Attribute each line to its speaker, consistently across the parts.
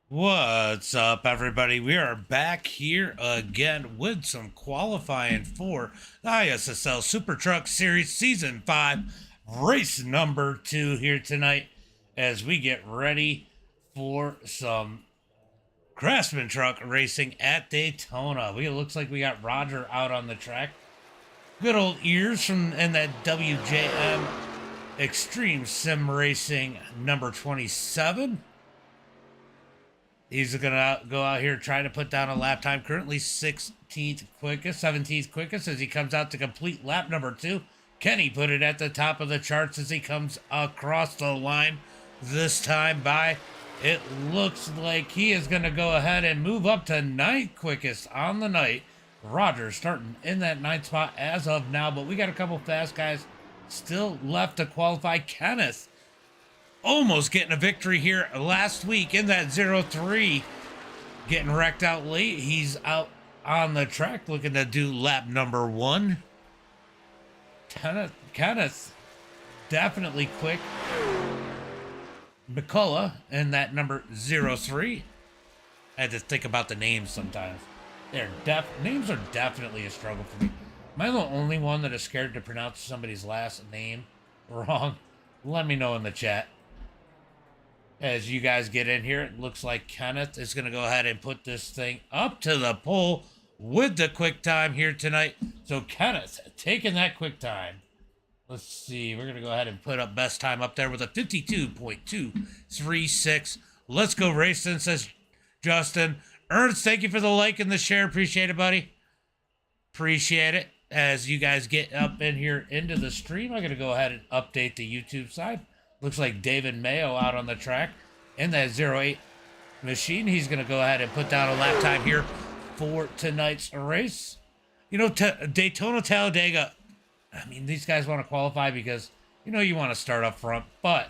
Speaker 1: What's up, everybody? We are back here again with some qualifying for the ISSL Super Truck Series Season 5, race number 2 here tonight as we get ready for some Craftsman truck racing at Daytona. It looks like we got Roger out on the track. Good old ears from in that WJM Extreme Sim Racing number 27. He's going to go out here trying to put down a lap time. Currently 16th quickest, 17th quickest as he comes out to complete lap number 2. Kenny put it at the top of the charts as he comes across the line this time by. It looks like he is going to go ahead and move up to 9th quickest on the night. Roger starting in that 9th spot as of now, but we got a couple fast guys still left to qualify. Kenneth almost getting a victory here last week in that 0-3, getting wrecked out late. He's out on the track looking to do lap number 1. Kenneth definitely quick. McCullough in that number 0-3. I had to think about the names sometimes. Names are definitely a struggle for me. Am I the only one that is scared to pronounce somebody's last name wrong? Let me know in the chat. As you guys get in here, it looks like Kenneth is going to go ahead and put this thing up to the pole with the quick time here tonight. So Kenneth taking that quick time. Let's see. We're going to go ahead and put up best time up there with a 52.236. Let's go racing, says Justin. Ernst, thank you for the like and the share. Appreciate it, buddy. Appreciate it. As you guys get up in here into the stream, I'm going to go ahead and update the YouTube side. Looks like David Mayo out on the track in that 08 machine. He's going to go ahead and put down a lap time here for tonight's race. You know, Daytona, Talladega, I mean, these guys want to qualify because, you know, you want to start up front. But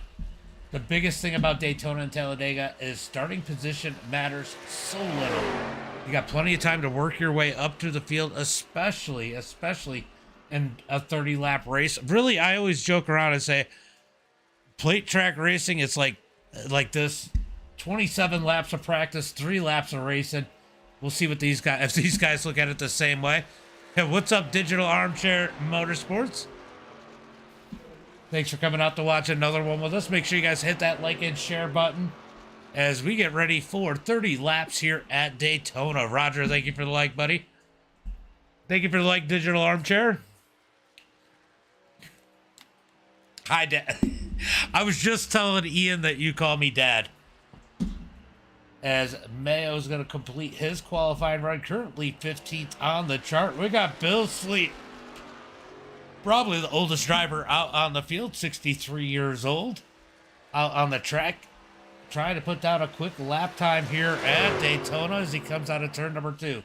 Speaker 1: the biggest thing about Daytona and Talladega is starting position matters so little. You got plenty of time to work your way up through the field, especially in a 30-lap race. Really, I always joke around and say, plate track racing, it's like this: 27 laps of practice, 3 laps of racing. We'll see what these guys, if these guys look at it the same way. Hey, what's up, Digital Armchair Motorsports? Thanks for coming out to watch another one with us. Make sure you guys hit that like and share button as we get ready for 30 laps here at Daytona. Roger, thank you for the like, buddy. Thank you for the like, Digital Armchair. Hi, Dad. I was just telling Ian that you call me Dad. As Mayo's going to complete his qualifying run, currently 15th on the chart. We got Bill Sleep, probably the oldest driver out on the field, 63 years old, out on the track, trying to put down a quick lap time here at Daytona as he comes out of turn number 2.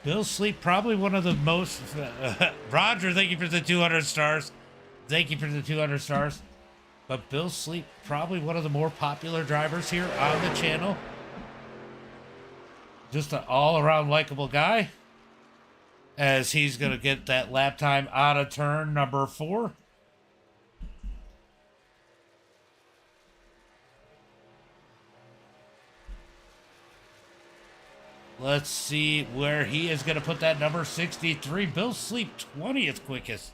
Speaker 1: Bill Sleep, probably one of the most... Roger, thank you for the 200 stars. Thank you for the 200 stars. But Bill Sleep, probably one of the more popular drivers here on the channel. Just an all-around likable guy. As he's going to get that lap time out of turn number 4. Let's see where he is going to put that number 63. Bill Sleep, 20th quickest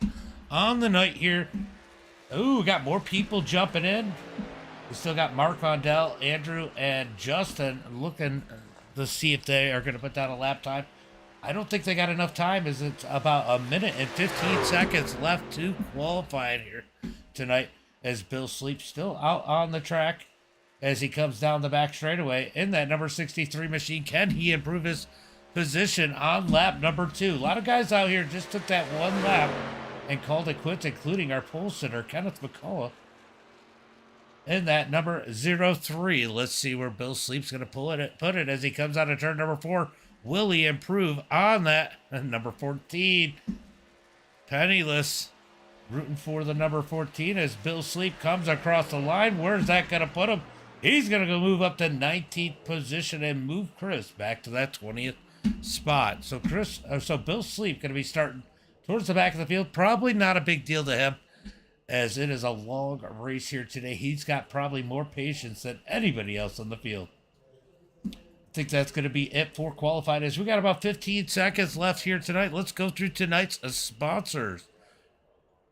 Speaker 1: on the night here. Ooh, we got more people jumping in. We still got Mark Vondell, Andrew, and Justin looking to see if they are going to put down a lap time. I don't think they got enough time, as it's about a minute and 15 seconds left to qualify here tonight, as Bill Sleep still out on the track as he comes down the back straightaway in that number 63 machine. Can he improve his position on lap number 2? A lot of guys out here just took that one lap and called it quits, including our pole sitter, Kenneth McCullough, in that number 03. Let's see where Bill Sleep's going to put it as he comes out of turn number 4. Will he improve on that? Number 14, Penniless, rooting for the number 14 as Bill Sleep comes across the line. Where's that going to put him? He's going to go move up to 19th position and move Chris back to that 20th spot. So Bill Sleep going to be starting towards the back of the field. Probably not a big deal to him. as it is a long race here today. He's got probably more patience than anybody else on the field. I think that's going to be it for qualified, as we got about 15 seconds left here tonight. Let's go through tonight's sponsors.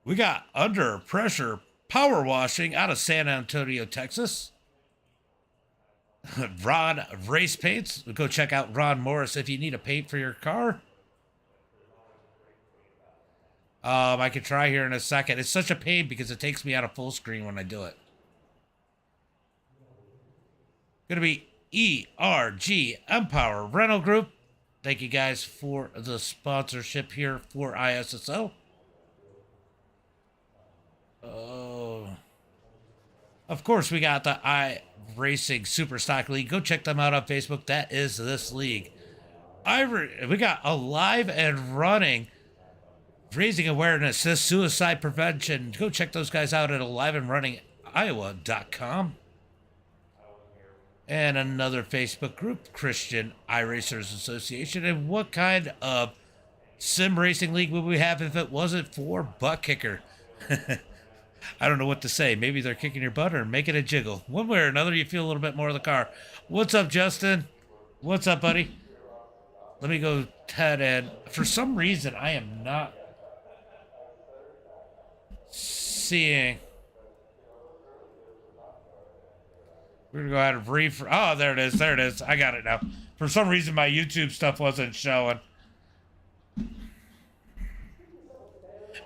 Speaker 1: We got Under Pressure Power Washing out of San Antonio, Texas. Ron Race Paints. Go check out Ron Morris if you need a paint for your car. I can try here in a second. It's such a pain because it takes me out of full screen when I do it. Going to be ERG Empower Rental Group. Thank you guys for the sponsorship here for ISSL. Of course, we got the iRacing Superstock League. Go check them out on Facebook. That is this league. We got Alive and Running, raising awareness to suicide prevention. Go check those guys out at aliveandrunningiowa.com. And another Facebook group, Christian iRacers Association. And what kind of sim racing league would we have if it wasn't for Butt Kicker? I don't know what to say. Maybe they're kicking your butt or making it jiggle. One way or another, you feel a little bit more of the car. What's up, Justin? What's up, buddy? Let me go ahead and... For some reason, I am not seeing... We're going to go ahead and refresh. Oh, there it is. There it is. I got it now. For some reason, my YouTube stuff wasn't showing.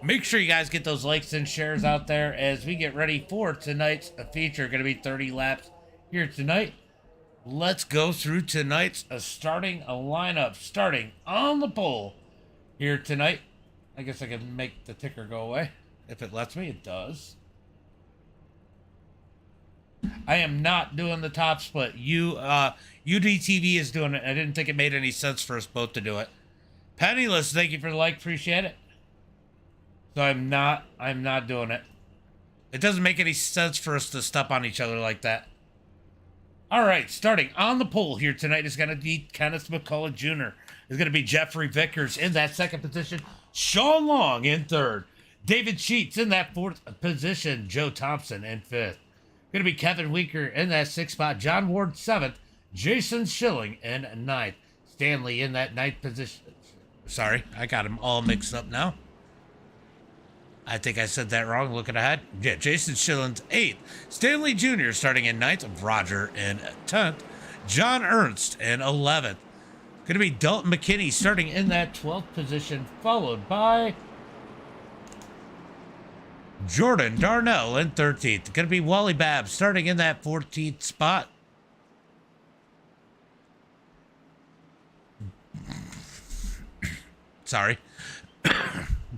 Speaker 1: Make sure you guys get those likes and shares out there as we get ready for tonight's feature. Going to be 30 laps here tonight. Let's go through tonight's starting lineup. Starting on the pole here tonight. I guess I can make the ticker go away. If it lets me, it does. I am not doing the top split. MDiTV is doing it. I didn't think it made any sense for us both to do it. Penniless, thank you for the like. Appreciate it. So I'm not doing it. It doesn't make any sense for us to step on each other like that. All right, starting on the pole here tonight is going to be Kenneth McCullough Jr. It's going to be Jeffrey Vickers in that second position. Sean Long in third. David Sheets in that fourth position. Joe Thompson in fifth. Going to be Kevin Winker in that sixth spot. John Ward seventh. Jason Schilling in ninth. Stanley in that ninth position. Sorry, I got them all mixed up now. I think I said that wrong looking ahead. Yeah, Jason Schilling's 8th. Stanley Jr. starting in 9th. Roger in 10th. John Ernst in 11th. Going to be Dalton McKinney starting in that 12th position, followed by Jordan Darnell in 13th. Going to be Wally Babb starting in that 14th spot. Sorry.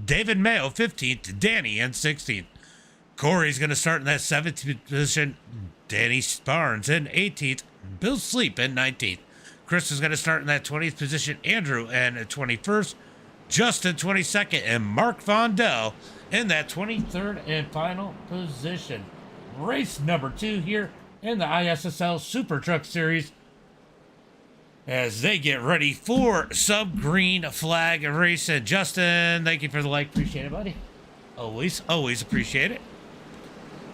Speaker 1: David Mayo, 15th. Danny in 16th. Corey's going to start in that 7th position. Danny Barnes in 18th. Bill Sleep in 19th. Chris is going to start in that 20th position. Andrew in 21st. Justin 22nd. And Mark Vondell in that 23rd and final position. Race number 2 here in the ISSL Super Truck Series, as they get ready for some green flag racing. Justin, thank you for the like. Appreciate it, buddy. Always appreciate it.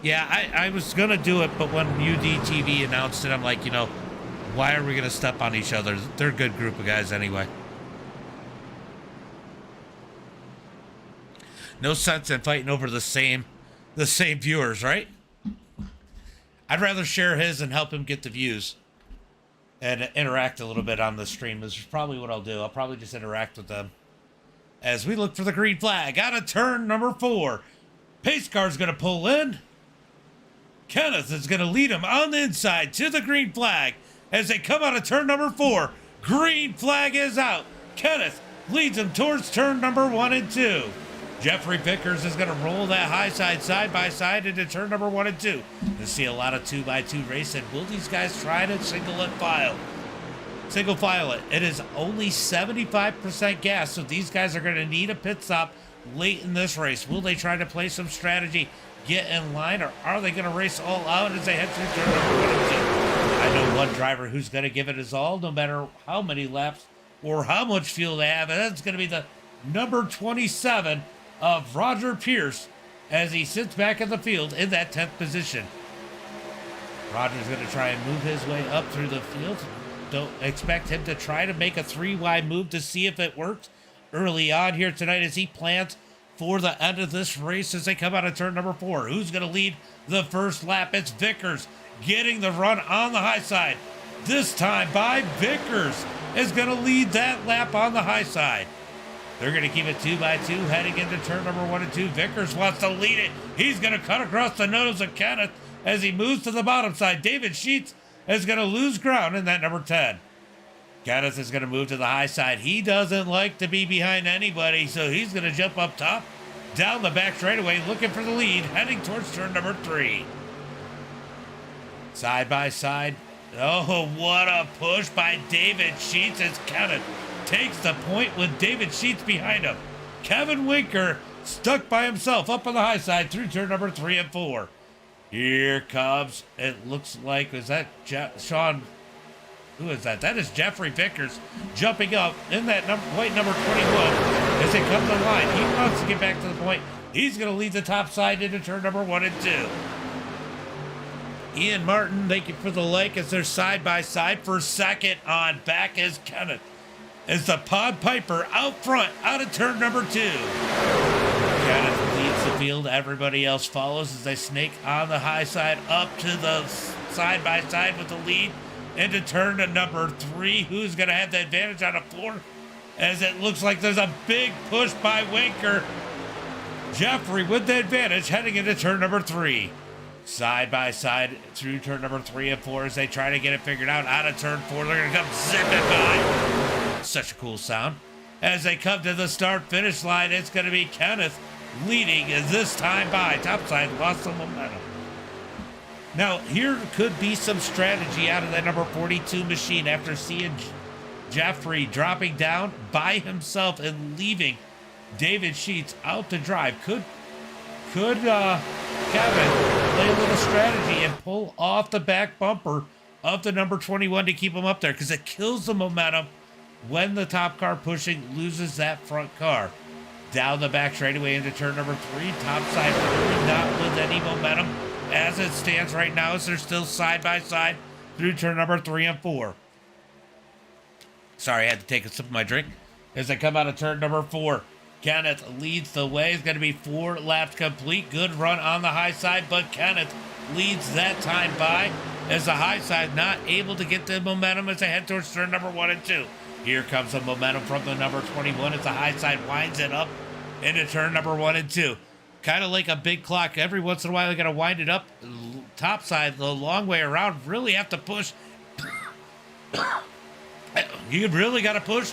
Speaker 1: Yeah, I was going to do it, but when MDiTV announced it, I'm like, you know, why are we going to step on each other? They're a good group of guys anyway. No sense in fighting over the same viewers, right? I'd rather share his and help him get the views and interact a little bit on the stream. This is probably what I'll do. I'll probably just interact with them as we look for the green flag out of turn number 4. Pace car's going to pull in. Kenneth is going to lead him on the inside to the green flag as they come out of turn number 4. Green flag is out. Kenneth leads him towards turn number 1 and 2. Jeffrey Vickers is going to roll that high side by side into turn number 1 and 2. You see a lot of 2x2 racing. Will these guys try to single file it? It is only 75% gas, so these guys are going to need a pit stop late in this race. Will they try to play some strategy, get in line, or are they going to race all out as they head through turn number 1 and 2? I know one driver who's going to give it his all, no matter how many laps or how much fuel they have, and that's going to be the number 27 of Roger Pierce as he sits back in the field in that 10th position. Roger's going to try and move his way up through the field. Don't expect him to try to make a 3-wide move to see if it works early on here tonight as he plans for the end of this race as they come out of turn number 4. Who's going to lead the first lap? It's Vickers getting the run on the high side. This time by Vickers is going to lead that lap on the high side. They're going to keep it 2x2 heading into turn number 1 and 2. Vickers wants to lead it. He's going to cut across the nose of Kenneth as he moves to the bottom side. David Sheets is going to lose ground in that number 10. Kenneth is going to move to the high side. He doesn't like to be behind anybody, so he's going to jump up top, down the back straightaway, looking for the lead, heading towards turn number 3. Side by side. Oh, what a push by David Sheets as Kenneth takes the point with David Sheets behind him. Kevin Winker stuck by himself up on the high side through turn number 3 and 4. Here comes, it looks like, is that Sean? Who is that? That is Jeffrey Vickers jumping up in that white number 21 as they come to the line. He wants to get back to the point. He's going to lead the top side into turn number 1 and 2. Ian Martin, thank you for the like as they're side by side. For second on back is Kenneth. As the Pod Piper out front, out of turn number 2. Kenneth leads the field. Everybody else follows as they snake on the high side up to the side by side with the lead into turn to number 3. Who's going to have the advantage on the 4? As it looks like there's a big push by Winker. Jeffrey with the advantage heading into turn number 3. Side by side through turn number 3 and 4 as they try to get it figured out of turn 4. They're going to come zipping by. Such a cool sound. As they come to the start-finish line, it's going to be Kenneth leading this time by. Topside lost some momentum. Now, here could be some strategy out of that number 42 machine after seeing Jeffrey dropping down by himself and leaving David Sheets out to drive. Could Kevin play a little strategy and pull off the back bumper of the number 21 to keep him up there? Because it kills the momentum when the top car pushing loses that front car. Down the back straightaway into turn number 3. Top side really not with any momentum as it stands right now, as they're still side by side through turn number 3 and 4. Sorry, I had to take a sip of my drink. As they come out of turn number 4, Kenneth leads the way. It's going to be 4 laps complete. Good run on the high side, but Kenneth leads that time by as the high side not able to get the momentum as they head towards turn number 1 and 2. Here comes the momentum from the number 21 as the high side winds it up into turn number 1 and 2. Kind of like a big clock. Every once in a while, they got to wind it up top side the long way around. Really have to push. You really got to push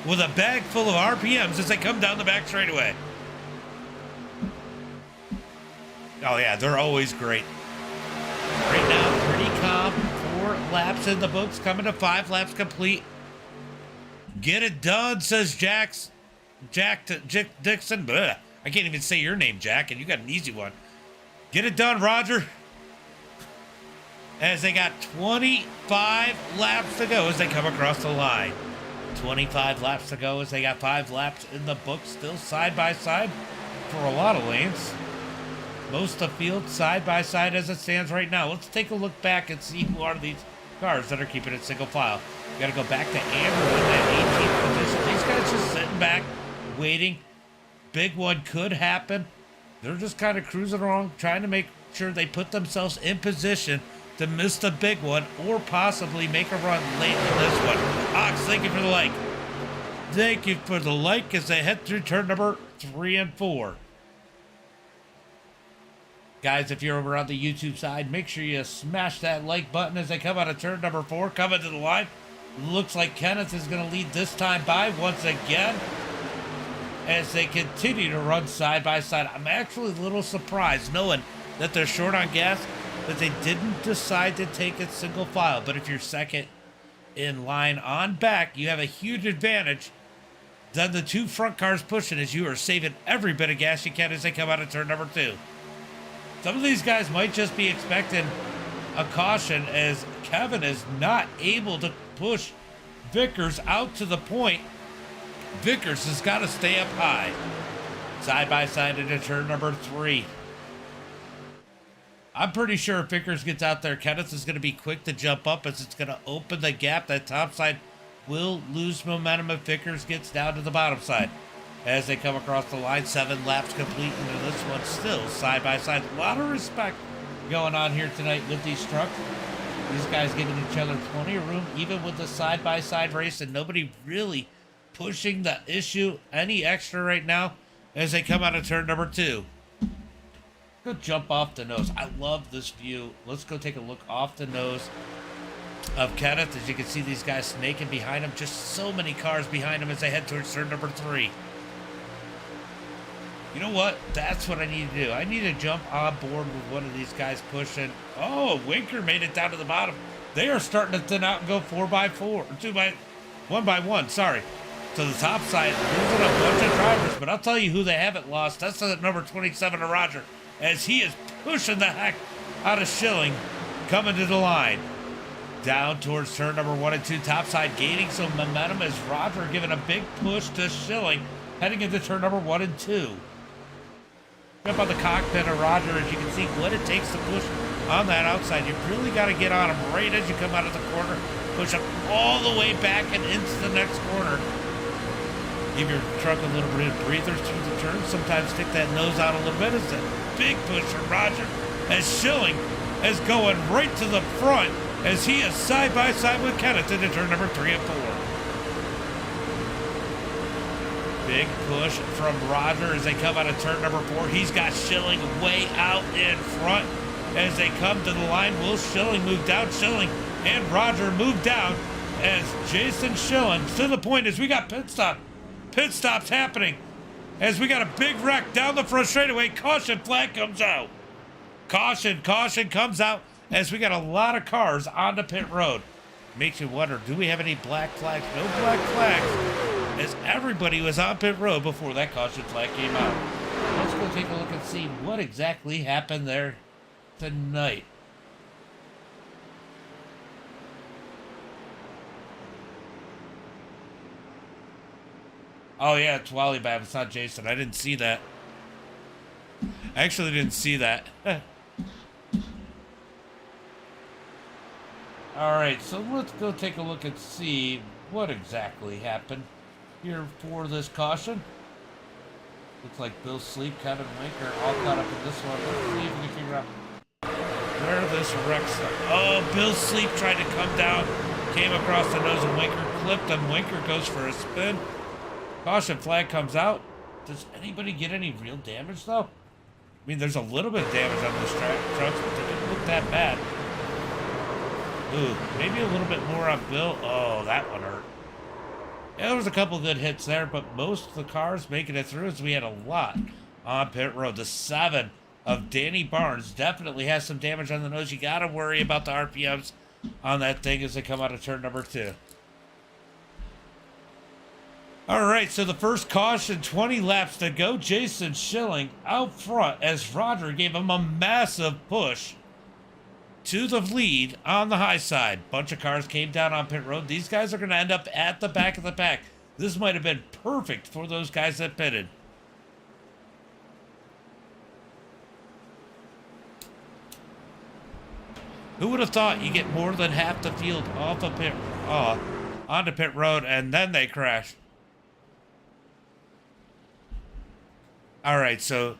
Speaker 1: with a bag full of RPMs as they come down the back straightaway. Oh, yeah, they're always great. Right now, pretty calm. 4 laps in the books, coming to 5 laps complete. Get it done, says Jack Dixon. Blech. I can't even say your name, Jack, and you got an easy one. Get it done, Roger. As they got 25 laps to go as they come across the line. 25 laps to go as they got 5 laps in the book, still side by side for a lot of lanes. Most of the field side by side as it stands right now. Let's take a look back and see who are these cars that are keeping it single file. We got to go back to Andrew in that 18th position. These guys just sitting back, waiting. Big one could happen. They're just kind of cruising along, trying to make sure they put themselves in position to miss the big one or possibly make a run late in this one. Ox, thank you for the like. Thank you for the like as they head through turn number 3 and 4. Guys, if you're over on the YouTube side, make sure you smash that like button as they come out of turn number 4, coming to the line. Looks like Kenneth is going to lead this time by once again as they continue to run side by side. I'm actually a little surprised knowing that they're short on gas that they didn't decide to take it single file. But if you're second in line on back, you have a huge advantage than the 2 front cars pushing as you are saving every bit of gas you can as they come out of turn number 2. Some of these guys might just be expecting a caution as Kevin is not able to push Vickers out to the point. Vickers has got to stay up high. Side by side into turn number 3. I'm pretty sure if Vickers gets out there, Kenneth is going to be quick to jump up as it's going to open the gap. That top side will lose momentum if Vickers gets down to the bottom side. As they come across the line, 7 laps complete into this one, still side by side. A lot of respect going on here tonight with these trucks. These guys giving each other plenty of room, even with the side by side race, and nobody really pushing the issue any extra right now as they come out of turn number 2. Go jump off the nose. I love this view. Let's go take a look off the nose of Kenneth. As you can see these guys snaking behind him. Just so many cars behind him as they head towards turn number 3. You know what? That's what I need to do. I need to jump on board with one of these guys pushing. Oh, Winker made it down to the bottom. They are starting to thin out and go 4x4. Or 1x1, sorry. To the top side, losing a bunch of drivers. But I'll tell you who they haven't lost. That's the number 27 of Roger. As he is pushing the heck out of Schilling, coming to the line. Down towards turn number 1 and 2, top side, gaining some momentum as Roger giving a big push to Schilling, heading into turn number 1 and 2. Jump on the cockpit of Roger as you can see what it takes to push on that outside. You really got to get on him right as you come out of the corner, push him all the way back and into the next corner. Give your truck a little bit of breathers through the turn. Sometimes stick that nose out a little bit. It's a big push from Roger as Schilling is going right to the front as he is side by side with Kenneth into turn number 3 and 4. Big push from Roger as they come out of turn number 4. He's got Schilling way out in front as they come to the line. Will Schilling move down? Schilling and Roger move down as Jason Schilling to the point as we got pit stop. Pit stops happening as we got a big wreck down the front straightaway. Caution flag comes out. Caution comes out as we got a lot of cars on the pit road. Makes you wonder, do we have any black flags? No black flags as everybody was on pit road before that caution flag came out. Let's go take a look and see what exactly happened there tonight. Oh yeah, it's Wally Bab. It's not Jason. I didn't see that. I actually didn't see that. Alright, so let's go take a look and see what exactly happened here for this caution. Looks like Bill Sleep, Kevin Winker all caught up in this one. Let's see if we can figure out where this wreck started. Oh, Bill Sleep tried to come down, came across the nose of Winker, clipped him. Winker goes for a spin. Caution flag comes out. Does anybody get any real damage, though? I mean, there's a little bit of damage on this truck, but it didn't look that bad. Ooh, maybe a little bit more on Bill. Oh, that one hurt. Yeah, there was a couple good hits there, but most of the cars making it through as we had a lot on pit road. The 7 of Danny Barnes definitely has some damage on the nose. You got to worry about the RPMs on that thing as they come out of turn number 2. All right, so the first caution, 20 laps to go. Jason Schilling out front as Roger gave him a massive push to the lead on the high side. Bunch of cars came down on pit road. These guys are going to end up at the back of the pack. This might have been perfect for those guys that pitted. Who would have thought you get more than half the field off the pit, onto pit road and then they crash? All right, so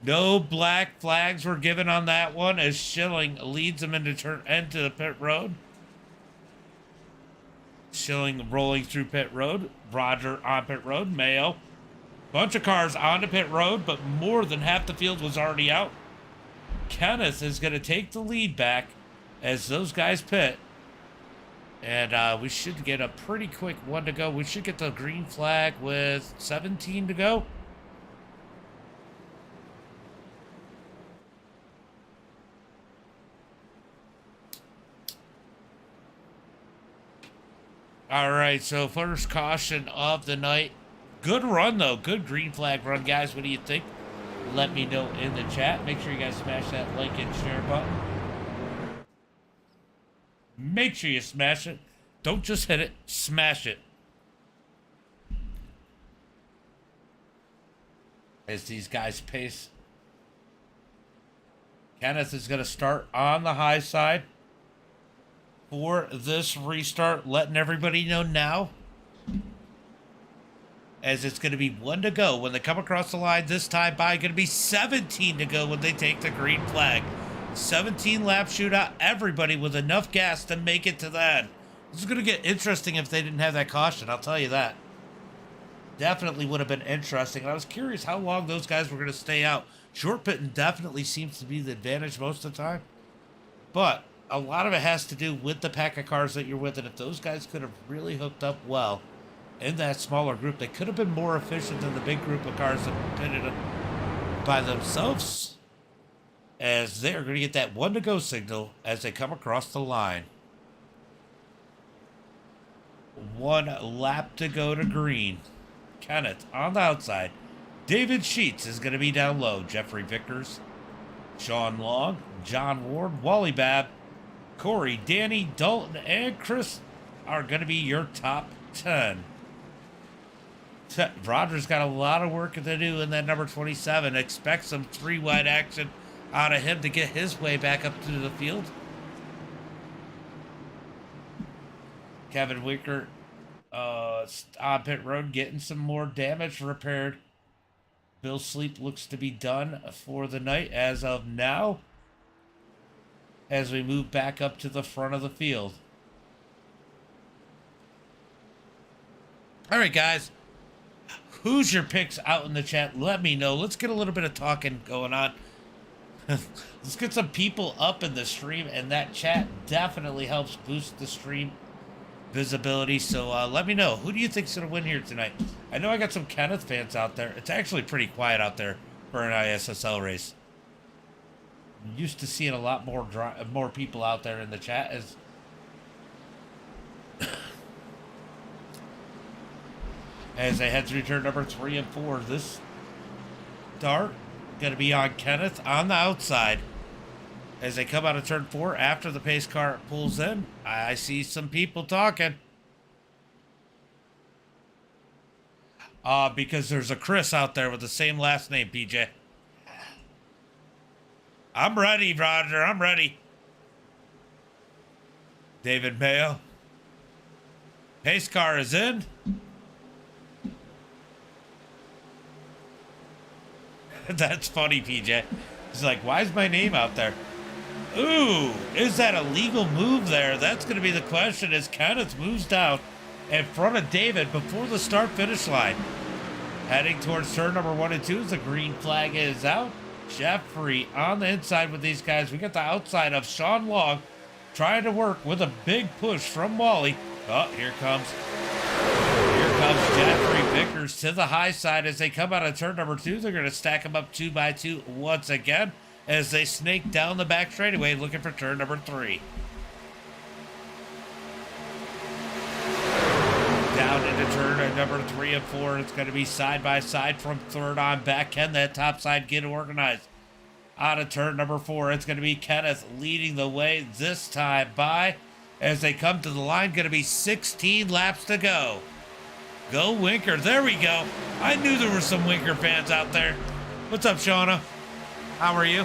Speaker 1: no black flags were given on that one as Schilling leads them into the pit road. Schilling rolling through pit road. Roger on pit road. Mayo. Bunch of cars onto pit road, but more than half the field was already out. Kenneth is going to take the lead back as those guys pit. And we should get a pretty quick one to go. We should get the green flag with 17 to go. All right, so first caution of the night. Good run, though. Good green flag run, guys. What do you think? Let me know in the chat. Make sure you guys smash that like and share button. Make sure you smash it. Don't just hit it. Smash it. As these guys pace. Kenneth is going to start on the high side for this restart, letting everybody know now, as it's going to be 1 to go when they come across the line. This time by going to be 17 to go when they take the green flag. 17 lap shootout, everybody with enough gas to make it to that. This is going to get interesting if they didn't have that caution, I'll tell you that. Definitely would have been interesting. And I was curious how long those guys were going to stay out. Short pitting definitely seems to be the advantage most of the time. But a lot of it has to do with the pack of cars that you're with. And if those guys could have really hooked up well in that smaller group, they could have been more efficient than the big group of cars that pitted by themselves, as they're going to get that 1 to go signal as they come across the line. 1 lap to go to green. Kenneth on the outside. David Sheets is going to be down low. Jeffrey Vickers, Sean Long, John Ward, Wally Babb, Corey, Danny, Dalton, and Chris are going to be your top 10. Roger's got a lot of work to do in that number 27. Expect some 3-wide action out of him to get his way back up to the field. Kevin Winker on pit road getting some more damage repaired. Bill Sleep looks to be done for the night as of now, as we move back up to the front of the field. All right, guys. Who's your picks out in the chat? Let me know. Let's get a little bit of talking going on. Let's get some people up in the stream, and that chat definitely helps boost the stream visibility. So let me know, who do you think's going to win here tonight? I know I got some Kenneth fans out there. It's actually pretty quiet out there for an ISSL race. I'm used to seeing a lot more people out there in the chat as they head through turn number 3 and 4. This start going to be on Kenneth on the outside. As they come out of turn 4 after the pace car pulls in, I see some people talking. Because there's a Chris out there with the same last name, PJ. I'm ready, Roger. I'm ready. David Mayo. Pace car is in. That's funny, PJ. He's like, why is my name out there? Ooh, is that a legal move there? That's going to be the question as Kenneth moves down in front of David before the start-finish line. Heading towards turn number 1 and 2 as the green flag is out. Jeffrey on the inside with these guys. We got the outside of Sean Long trying to work with a big push from Wally. Oh, here comes Jeffrey Vickers to the high side as they come out of turn number 2. They're going to stack them up 2 by 2 once again as they snake down the back straightaway looking for turn number 3. Down into turn number 3 and 4. It's going to be side by side from third on back. Can that top side get organized? Out of turn number 4, it's going to be Kenneth leading the way this time by as they come to the line. Going to be 16 laps to go. Go Winker. There we go. I knew there were some Winker fans out there. What's up, Shauna? How are you?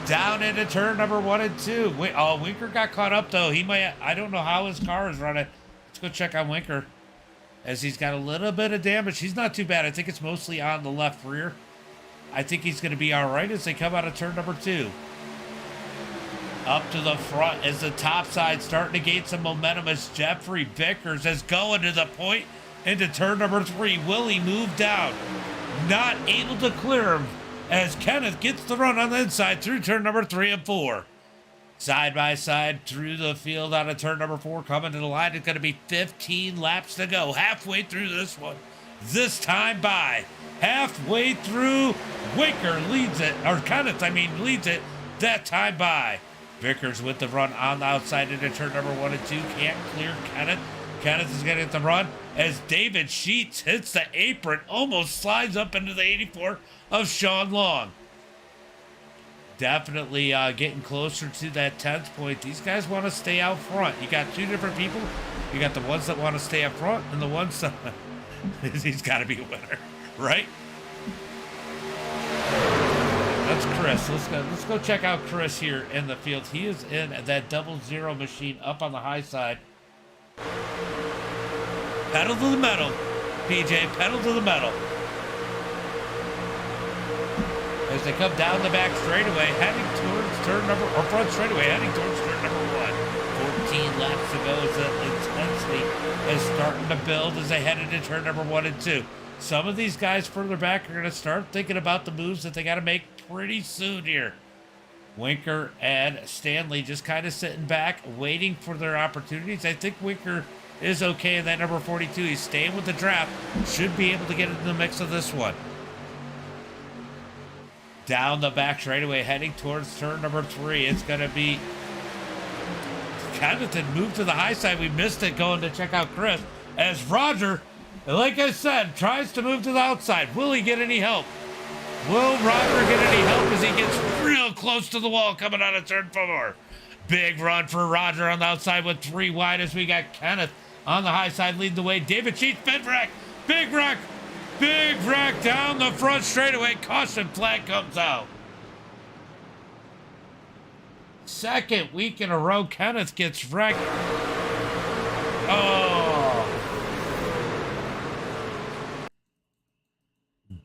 Speaker 1: Down into turn number 1 and 2. Oh, Winker got caught up, though. He might... I don't know how his car is running. Let's go check on Winker, as he's got a little bit of damage. He's not too bad. I think it's mostly on the left rear. I think he's going to be all right as they come out of turn number 2. Up to the front as the top side starting to gain some momentum as Jeffrey Vickers is going to the point into turn number 3. Will he move down? Not able to clear him as Kenneth gets the run on the inside through turn number 3 and 4. Side by side through the field out of turn number 4, coming to the line. It's going to be 15 laps to go. Halfway through this one. This time by halfway through, Winker leads it, or Kenneth, leads it that time by. Vickers with the run on the outside into turn number 1 and 2. Can't clear Kenneth. Kenneth is going to get the run as David Sheets hits the apron, almost slides up into the 84 of Sean Long. Definitely getting closer to that 10th point. These guys want to stay out front. You got 2 different people. You got the ones that want to stay up front and the ones that... He's got to be a winner, right? it's Chris. Let's go check out Chris here in the field. He is in that 00 machine up on the high side. Pedal to the metal, PJ. Pedal to the metal. As they come down the back straightaway, heading towards front straightaway, heading towards turn number 1. 14 laps to go as the intensity is starting to build as they head into turn number 1 and 2. Some of these guys further back are going to start thinking about the moves that they got to make pretty soon here. Winker and Stanley just kind of sitting back, waiting for their opportunities. I think Winker is okay in that number 42. He's staying with the draft. Should be able to get into the mix of this one. Down the back straightaway, heading towards turn number 3. It's going to be Kenneth move to the high side. We missed it going to check out Chris. As Roger, like I said, tries to move to the outside. Will he get any help? Will Roger get any help as he gets real close to the wall coming out of turn 4? Big run for Roger on the outside with 3 wide as we got Kenneth on the high side leading the way. David Sheets, big wreck down the front straightaway. Caution flag comes out. Second week in a row, Kenneth gets wrecked. Oh.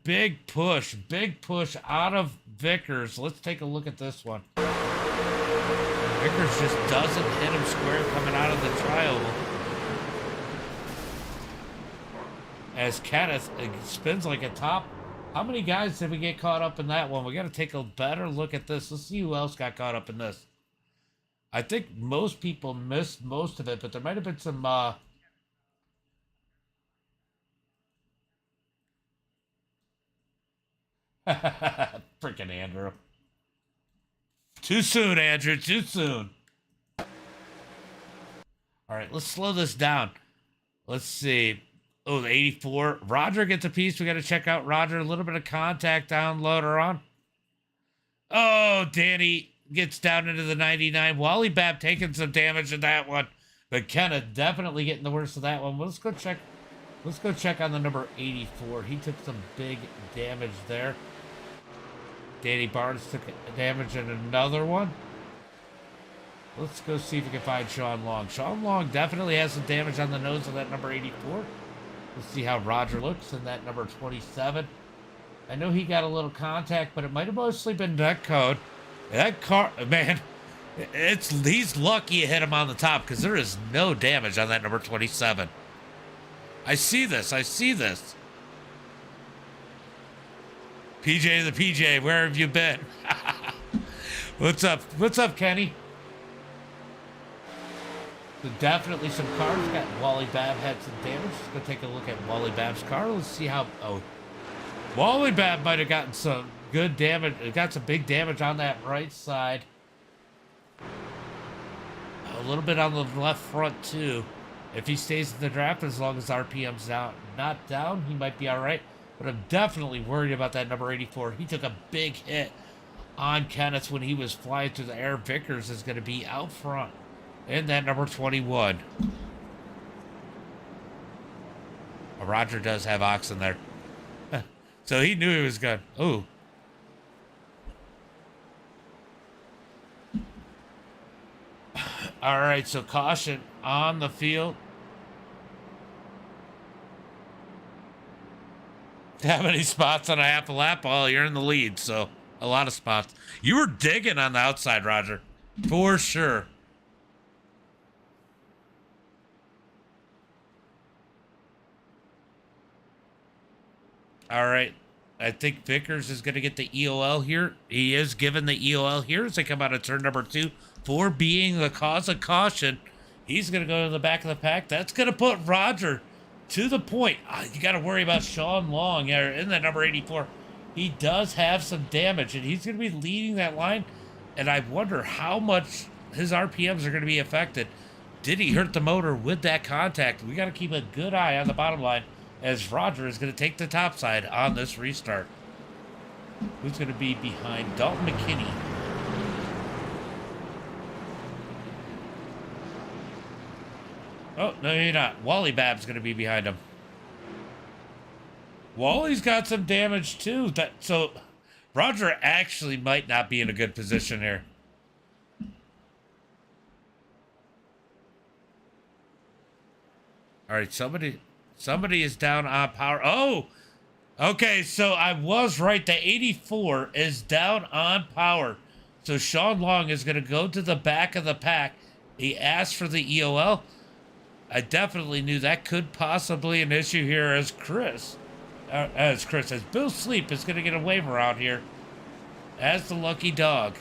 Speaker 1: Big push out of Vickers. Let's take a look at this one. Vickers just doesn't hit him square coming out of the triangle. As Kenneth spins like a top. How many guys did we get caught up in that one? We got to take a better look at this. Let's see who else got caught up in this. I think most people missed most of it, but there might have been some... Freaking Andrew. Too soon, Andrew. Too soon. All right, let's slow this down. Let's see. Oh, the 84. Roger gets a piece. We got to check out Roger. A little bit of contact down loader on. Oh, Danny gets down into the 99. Wally Babb taking some damage in that one. But Kenneth definitely getting the worst of that one. Let's go check on the number 84. He took some big damage there. Danny Barnes took damage in another one. Let's go see if we can find Sean Long. Sean Long definitely has some damage on the nose of that number 84. Let's see how Roger looks in that number 27. I know he got a little contact, but it might have mostly been neck code. That car, man, he's lucky you hit him on the top because there is no damage on that number 27. I see this. PJ the PJ, where have you been? What's up? What's up, Kenny? So definitely some cars. Got Wally Babb had some damage. Let's go take a look at Wally Babb's car. Let's see how... Oh, Wally Babb might have gotten some good damage. Got some big damage on that right side. A little bit on the left front, too. If he stays in the draft, as long as RPM's not down, he might be all right. But I'm definitely worried about that number 84. He took a big hit on Kenneth when he was flying through the air. Vickers is going to be out front in that number 21. Roger does have oxen there. So he knew he was good. Ooh. All right, so caution on the field. How many spots on a half a lap? Well, you're in the lead, so a lot of spots. You were digging on the outside, Roger, for sure. All right. I think Vickers is going to get the EOL here. He is given the EOL here as they come out of turn number 2 for being the cause of caution. He's going to go to the back of the pack. That's going to put Roger to the point. You got to worry about Sean Long in that number 84. He does have some damage, and he's going to be leading that line. And I wonder how much his RPMs are going to be affected. Did he hurt the motor with that contact? We got to keep a good eye on the bottom line, as Roger is going to take the top side on this restart. Who's going to be behind Dalton McKinney? Oh, no, you're not. Wally Babb's going to be behind him. Wally's got some damage, too. So Roger actually might not be in a good position here. All right, somebody is down on power. Oh, okay, so I was right. The 84 is down on power. So Sean Long is going to go to the back of the pack. He asked for the EOL. I definitely knew that could possibly an issue here as Bill Sleep is going to get a waiver out here as the lucky dog.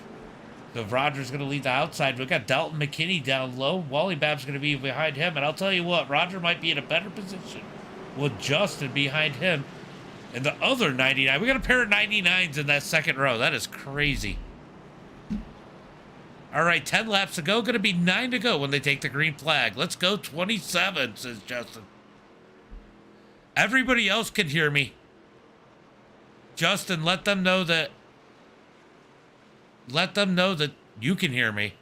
Speaker 1: So Roger's going to lead the outside. We got Dalton McKinney down low. Wally Babb's going to be behind him. And I'll tell you what, Roger might be in a better position with Justin behind him. And the other 99. We got a pair of 99s in that second row. That is crazy. All right, 10 laps to go. Going to be 9 to go when they take the green flag. Let's go 27, says Justin. Everybody else can hear me. Justin, let them know that you can hear me.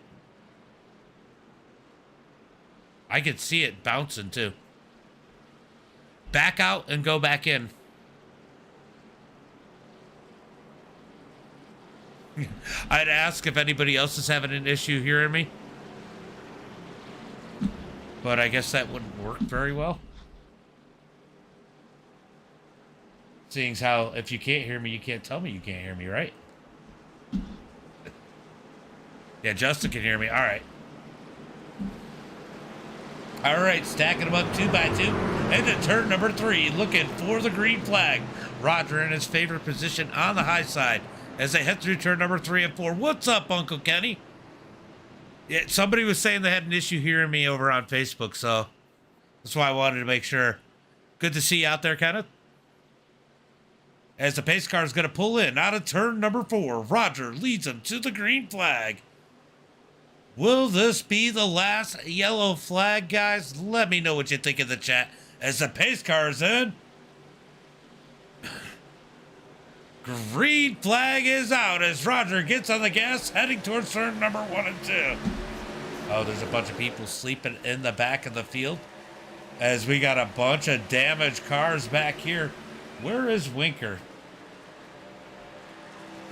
Speaker 1: I can see it bouncing too. Back out and go back in. I'd ask if anybody else is having an issue hearing me. But I guess that wouldn't work very well. Seeing as how if you can't hear me, you can't tell me you can't hear me, right? Yeah, Justin can hear me. All right. All right, stacking them up 2 by 2 into turn number 3, looking for the green flag. Roger in his favorite position on the high side as they head through turn number 3 and 4. What's up, Uncle Kenny? Yeah, somebody was saying they had an issue hearing me over on Facebook, so that's why I wanted to make sure. Good to see you out there, Kenneth. As the pace car is going to pull in out of turn number 4, Roger leads him to the green flag. Will this be the last yellow flag, guys? Let me know what you think in the chat as the pace car is in. Green flag is out as Roger gets on the gas, heading towards turn number 1 and 2. Oh, there's a bunch of people sleeping in the back of the field as we got a bunch of damaged cars back here. Where is Winker?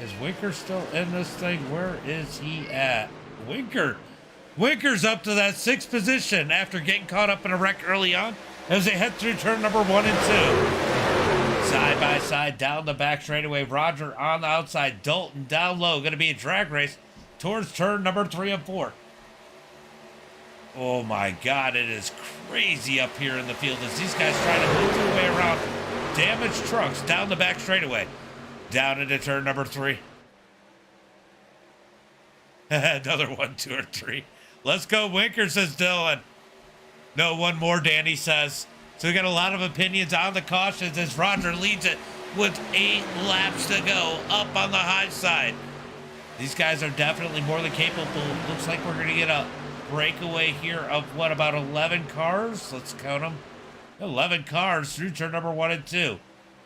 Speaker 1: Is Winker still in this thing? Where is he at? Winker's up to that 6th position after getting caught up in a wreck early on as they head through turn number 1 and 2. Side by side down the back straightaway. Roger on the outside. Dalton down low. Going to be a drag race towards turn number 3 and 4. Oh my God, it is crazy up here in the field as these guys try to move their way around damaged trucks down the back straightaway. Down into turn number 3. Another 1, 2, or 3. Let's go, Winker, says Dylan. No, one more, Danny says. So we got a lot of opinions on the cautions as Roger leads it with 8 laps to go up on the high side. These guys are definitely more than capable. Looks like we're going to get a breakaway here of what, about 11 cars? Let's count them. 11 cars through turn number 1 and 2.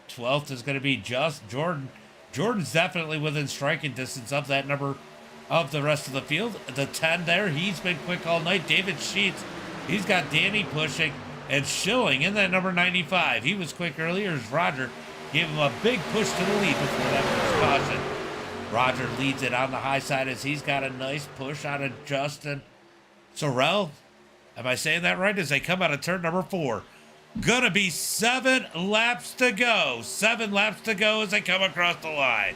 Speaker 1: 12th is going to be just Jordan. Jordan's definitely within striking distance of that number of the rest of the field. The 10 there, he's been quick all night. David Sheets, he's got Danny pushing and Schilling in that number 95. He was quick earlier as Roger gave him a big push to the lead before that first caution. Roger leads it on the high side as he's got a nice push out of Justin Sorrell. Am I saying that right? As they come out of turn number 4. Gonna be 7 laps to go. 7 laps to go as they come across the line.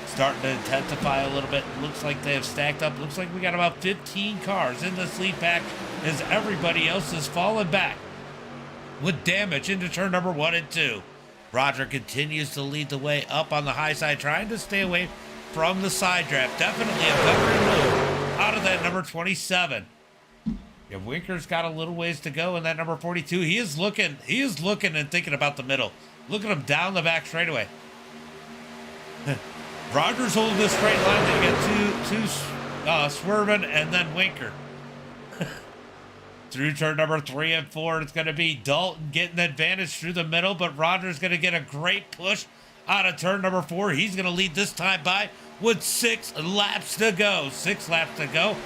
Speaker 1: Starting to intensify a little bit. Looks like they have stacked up. Looks like we got about 15 cars in this lead pack as everybody else is falling back with damage into turn number 1 and 2. Roger continues to lead the way up on the high side, trying to stay away from the side draft. Definitely a better move out of that number 27. Yeah, Winker's got a little ways to go in that number 42. He is looking and thinking about the middle. Look at him down the back straightaway. Roger's holding this straight line. They get two swerving and then Winker. Through turn number 3 and 4, it's going to be Dalton getting the advantage through the middle, but Roger's going to get a great push out of turn number 4. He's going to lead this time by with 6 laps to go. 6 laps to go.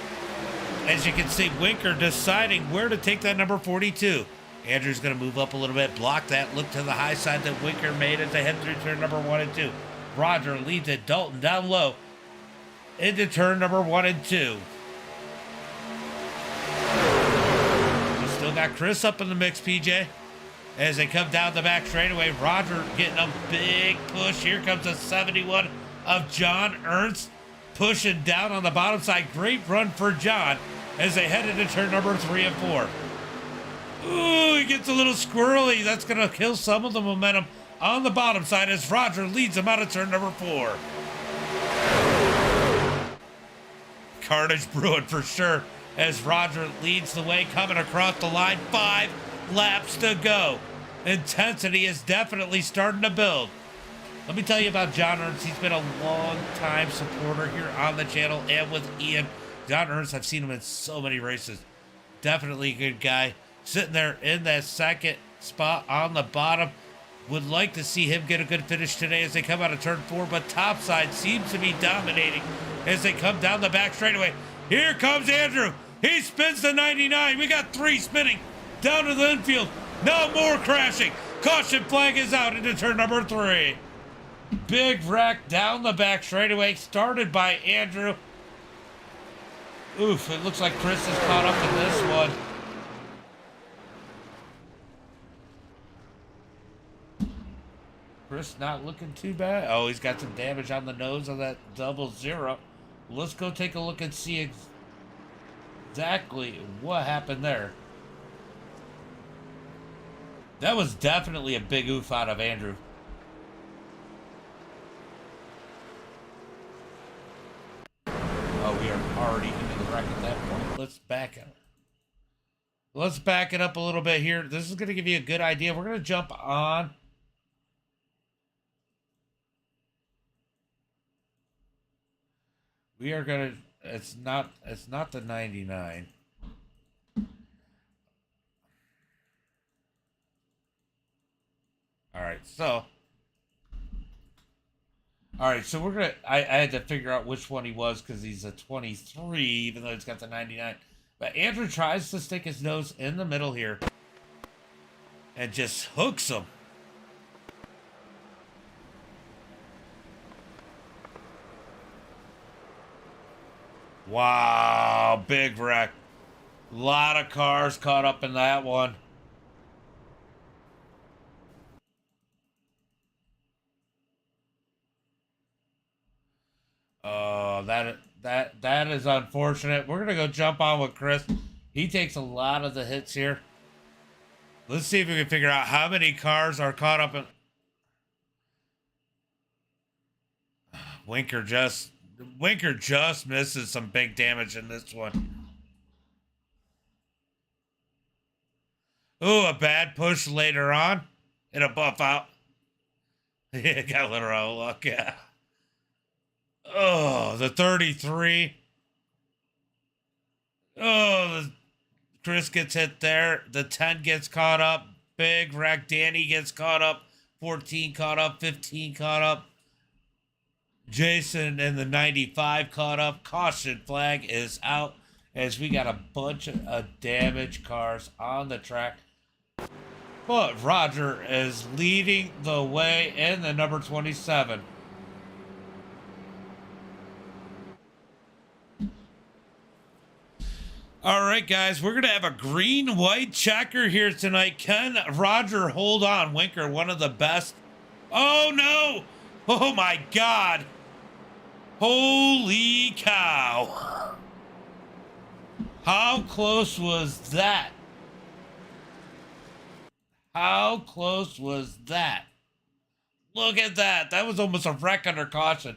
Speaker 1: As you can see, Winker deciding where to take that number 42. Andrew's going to move up a little bit, block that look to the high side that Winker made as they head through turn number 1 and 2. Roger leads it. Dalton down low into turn number 1 and 2. We still got Chris up in the mix, PJ. As they come down the back straightaway, Roger getting a big push. Here comes a 71 of John Ernst pushing down on the bottom side. Great run for John as they head into turn number 3 and 4. Ooh, he gets a little squirrely. That's going to kill some of the momentum on the bottom side as Roger leads him out of turn number 4. Carnage brewing for sure as Roger leads the way coming across the line. 5 laps to go. Intensity is definitely starting to build. Let me tell you about John Ernst. He's been a long-time supporter here on the channel and with Ian. John Ernst, I've seen him in so many races. Definitely a good guy. Sitting there in that second spot on the bottom. Would like to see him get a good finish today as they come out of turn 4, but topside seems to be dominating as they come down the back straightaway. Here comes Andrew. He spins the 99. We got 3 spinning down to the infield. No more crashing. Caution flag is out into turn number 3. Big wreck down the back straightaway, started by Andrew. Oof, it looks like Chris is caught up in this one. Chris not looking too bad. Oh, he's got some damage on the nose of that 00. Let's go take a look and see exactly what happened there. That was definitely a big oof out of Andrew. Oh, we are already into the wreck at that point. Let's back up. Let's back it up a little bit here. This is going to give you a good idea. We're going to jump on. We are going to, it's not the 99. All right, so we're going to, I had to figure out which one he was because he's a 23, even though he's got the 99. But Andrew tries to stick his nose in the middle here and just hooks him. Wow, big wreck. A lot of cars caught up in that one. Oh, that is unfortunate. We're gonna go jump on with Chris. He takes a lot of the hits here. Let's see if we can figure out how many cars are caught up in. Winker just misses some big damage in this one. Ooh, a bad push later on. And a buff out. Yeah, got a little out of luck, yeah. Oh, the 33. Oh, Chris gets hit there. The 10 gets caught up. Big wreck. Danny gets caught up. 14 caught up. 15 caught up. Jason and the 95 caught up. Caution flag is out as we got a bunch of damaged cars on the track. But Roger is leading the way in the number 27. All right, guys, we're going to have a green-white checker here tonight. Can Roger hold on? Winker, one of the best. Oh, no. Oh, my God. Holy cow. How close was that? How close was that? Look at that. That was almost a wreck under caution.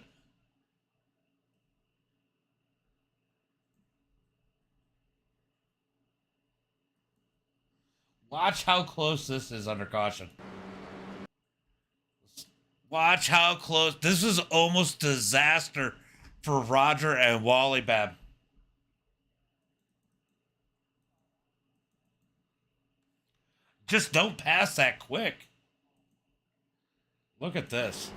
Speaker 1: Watch how close this is under caution. Watch how close. This is almost disaster for Roger and Wally Bab. Just don't pass that quick. Look at this.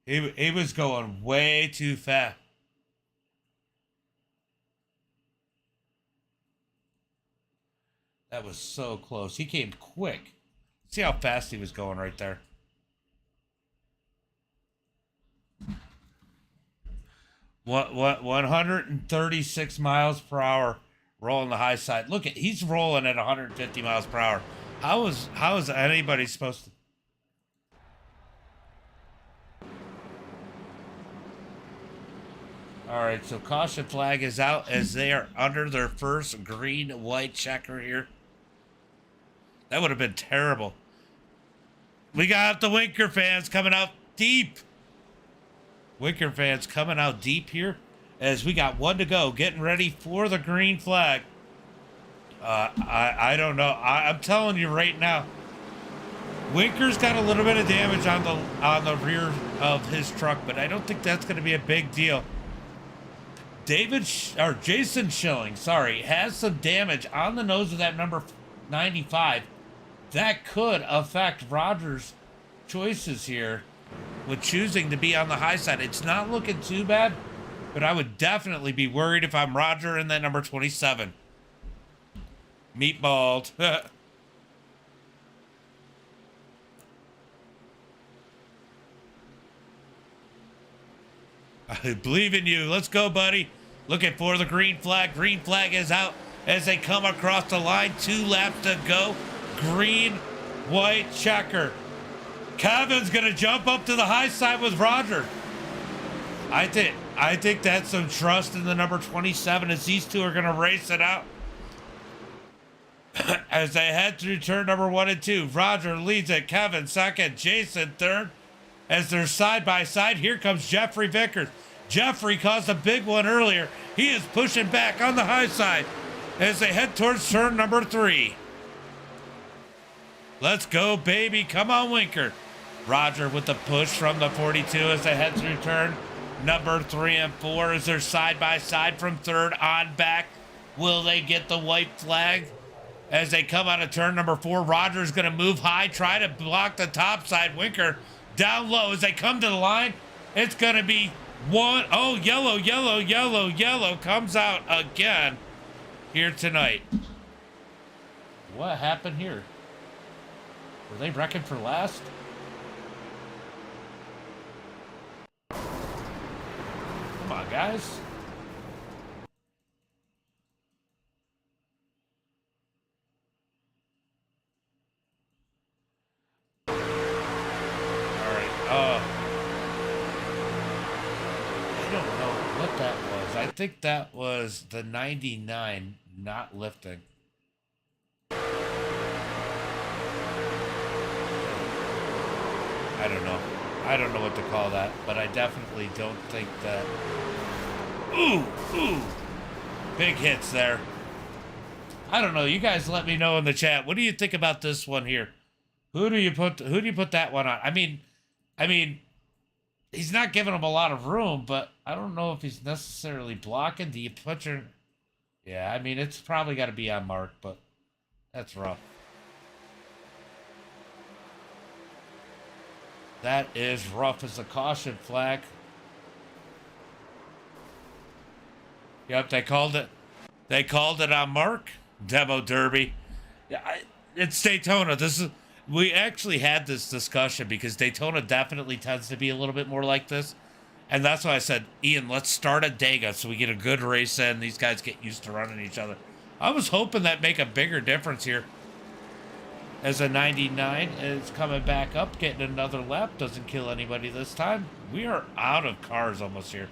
Speaker 1: He was going way too fast. That was so close. He came quick. See how fast he was going right there. What 136 miles per hour rolling the high side. Look at, he's rolling at 150 miles per hour. How is anybody supposed to? All right, so caution flag is out as they are under their first green-white checker here. That would have been terrible. We got the Winker fans coming out deep. Winker fans coming out deep here as we got one to go, getting ready for the green flag. I don't know. I'm telling you right now, Winker's got a little bit of damage on the rear of his truck, but I don't think that's going to be a big deal. Jason Schilling, sorry, has some damage on the nose of that number 95. That could affect Roger's choices here with choosing to be on the high side. It's not looking too bad, but I would definitely be worried if I'm Roger in that number 27. Meatballed. I believe in you. Let's go, buddy. Looking for the green flag. Green flag is out as they come across the line. 2 laps to go. Green, white checker. Kevin's going to jump up to the high side with Roger. I think that's some trust in the number 27 as these two are going to race it out. As they head through turn number 1 and 2. Roger leads it. Kevin second. Jason third. As they're side by side, here comes Jeffrey Vickers. Jeffrey caused a big one earlier. He is pushing back on the high side as they head towards turn number 3. Let's go, baby. Come on, Winker. Roger with the push from the 42 as they head through turn number 3 and 4 as they're side by side from third on back. Will they get the white flag? As they come out of turn number 4, Roger's going to move high, try to block the top side. Winker down low as they come to the line. It's going to be one. Oh, yellow, yellow, yellow, yellow comes out again here tonight. What happened here? Were they wrecking for last? Come on, guys. I think that was the 99 not lifting. I don't know. I don't know what to call that, but I definitely don't think that. Ooh. Big hits there. I don't know. You guys let me know in the chat. What do you think about this one here? Who do you put that one on? I mean, he's not giving him a lot of room, but I don't know if he's necessarily blocking. Do you put your... Yeah, I mean, it's probably got to be on Mark, but that's rough. That is rough as a caution flag. Yep, they called it. They called it on Mark. Demo Derby. Yeah, it's Daytona. We actually had this discussion because Daytona definitely tends to be a little bit more like this. And that's why I said, Ian, let's start at Dega so we get a good race in. These guys get used to running each other. I was hoping that make a bigger difference here. As a 99 is coming back up, getting another lap. Doesn't kill anybody this time. We are out of cars almost here.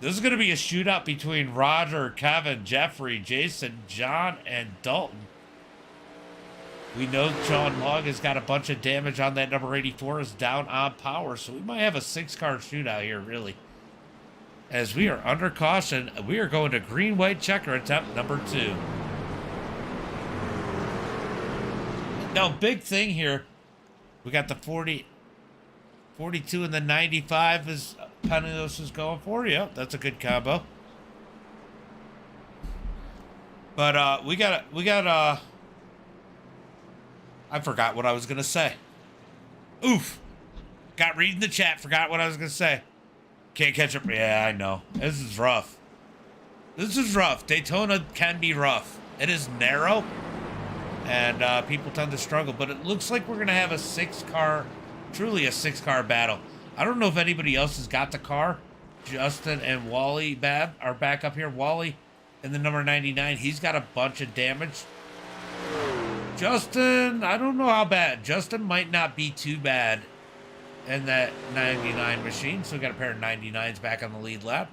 Speaker 1: This is going to be a shootout between Roger, Kevin, Jeffrey, Jason, John, and Dalton. We know John Long has got a bunch of damage on that number 84, is down on power, so we might have a 6-car shootout here, really. As we are under caution, we are going to green-white checker attempt number 2. Now, big thing here, we got the 42 and the 95 is Penilos is going for. Yep, that's a good combo. But we got I forgot what I was going to say. Oof. Got reading the chat. Forgot what I was going to say. Can't catch up. Yeah, I know. This is rough. This is rough. Daytona can be rough. It is narrow. and people tend to struggle. But it looks like we're going to have a truly a six-car battle. I don't know if anybody else has got the car. Justin and Wally are back up here. Wally in the number 99. He's got a bunch of damage. Justin, I don't know how bad. Justin might not be too bad in that 99 machine. So we got a pair of 99s back on the lead lap.